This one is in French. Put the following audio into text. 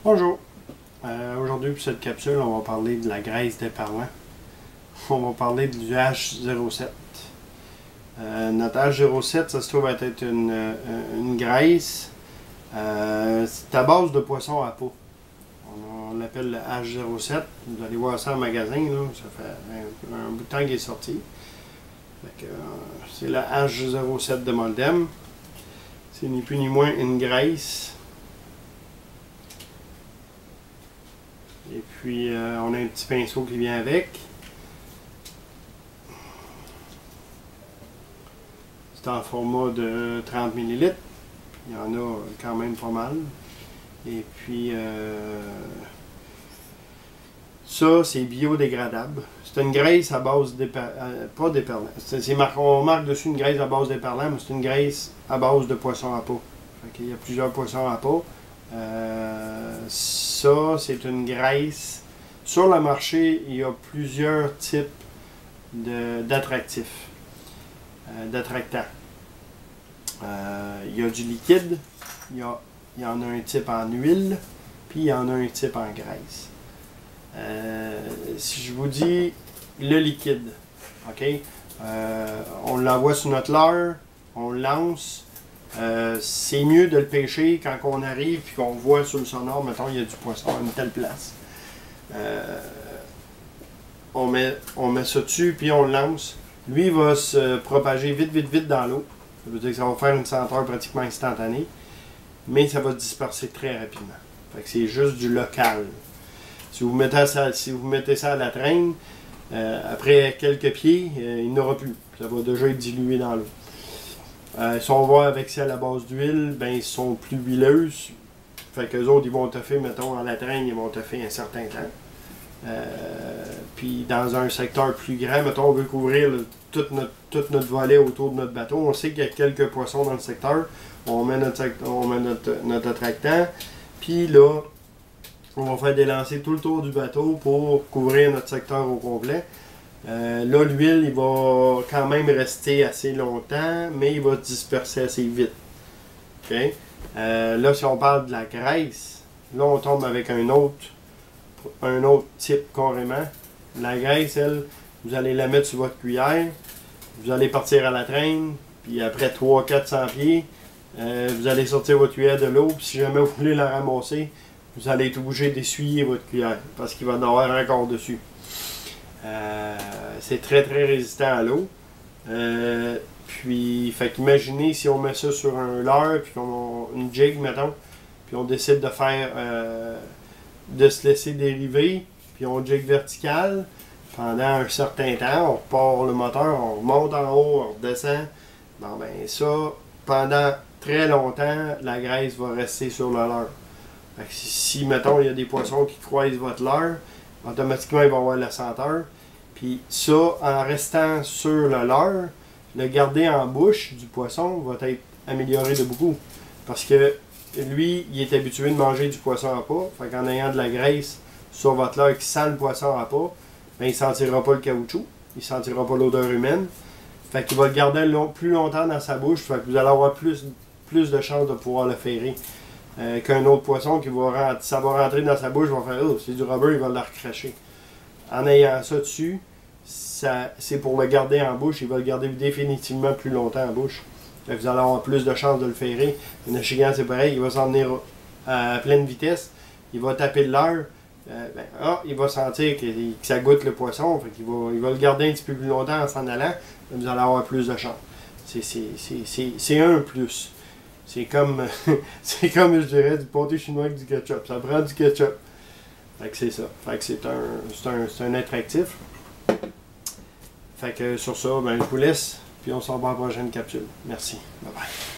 Bonjour. Aujourd'hui, pour cette capsule, on va parler de la graisse d'éparlant. On va parler du H07. Notre H07, ça se trouve être une graisse. C'est à base de poisson à peau. On l'appelle le H07. Vous allez voir ça en magasin. Là. Ça fait un bout de temps qu'il est sorti. C'est le H07 de Moldem. C'est ni plus ni moins une graisse. Et puis, on a un petit pinceau qui vient avec. C'est en format de 30 ml. Il y en a quand même pas mal. Et puis, ça, c'est biodégradable. C'est une graisse à base pas d'éperlant. On marque dessus une graisse à base d'éperlant, mais c'est une graisse à base de poisson à peau. Il y a plusieurs poissons à peau. Ça, c'est une graisse. Sur le marché, il y a plusieurs types d'attractifs, d'attractants. Il y a du liquide, il y en a un type en huile, puis il y en a un type en graisse. Si je vous dis le liquide, ok, on l'envoie sur notre leurre, on le lance. C'est mieux de le pêcher quand on arrive et qu'on voit sur le sonore, mettons, il y a du poisson à une telle place. On met ça dessus puis on le lance. Lui, il va se propager vite dans l'eau. Ça veut dire que ça va faire une senteur pratiquement instantanée, mais ça va se disperser très rapidement. Fait que c'est juste du local. Si vous mettez ça à la traîne, après quelques pieds, il n'aura plus. Ça va déjà être dilué dans l'eau. Si on va avec ça à la base d'huile, ben ils sont plus huileuses. Fait qu'eux autres, ils vont toffer, mettons, à la traîne, ils vont toffer un certain temps. Puis dans un secteur plus grand, mettons, on veut couvrir tout notre volet autour de notre bateau. On sait qu'il y a quelques poissons dans le secteur. On met notre attractant. Puis là, on va faire des lancers tout le tour du bateau pour couvrir notre secteur au complet. Là, l'huile, il va quand même rester assez longtemps, mais il va se disperser assez vite. Okay? Là, si on parle de la graisse, là, on tombe avec un autre type carrément. La graisse, elle, vous allez la mettre sur votre cuillère, vous allez partir à la traîne, puis après 300-400 pieds, vous allez sortir votre cuillère de l'eau, puis si jamais vous voulez la ramasser, vous allez être obligé d'essuyer votre cuillère, parce qu'il va en avoir encore dessus. C'est très résistant à l'eau. Puis, fait qu'imaginez si on met ça sur un leurre, puis une jig, mettons, puis on décide de faire, de se laisser dériver, puis on jig vertical pendant un certain temps, on repart le moteur, on remonte en haut, on redescend. Bon ben ça, pendant très longtemps, la graisse va rester sur le leurre. Fait que si, mettons, il y a des poissons qui croisent votre leurre, automatiquement, il va avoir la senteur. Puis ça, en restant sur le leurre, le garder en bouche du poisson va être amélioré de beaucoup. Parce que lui, il est habitué de manger du poisson à pas. Fait qu'en ayant de la graisse sur votre leurre qui sent le poisson à pas, ben, il ne sentira pas le caoutchouc, il ne sentira pas l'odeur humaine. Fait qu'il va le garder plus longtemps dans sa bouche. Fait que vous allez avoir plus de chances de pouvoir le ferrer. Qu'un autre poisson qui ça va rentrer dans sa bouche, va faire oh, c'est du rubber, il va le recracher. En ayant ça dessus, c'est pour le garder en bouche, il va le garder définitivement plus longtemps en bouche. Fait que vous allez avoir plus de chances de le ferrer. Un achigan, c'est pareil, il va s'en venir à pleine vitesse, il va taper le leurre, il va sentir que ça goûte le poisson, fait qu'il il va le garder un petit peu plus longtemps en s'en allant, vous allez avoir plus de chances. C'est un plus. C'est comme, je dirais, du pâté chinois avec du ketchup. Ça prend du ketchup. Fait que c'est ça. Fait que c'est un attractif. Fait que sur ça, ben, je vous laisse. Puis on se revoit à la prochaine capsule. Merci. Bye bye.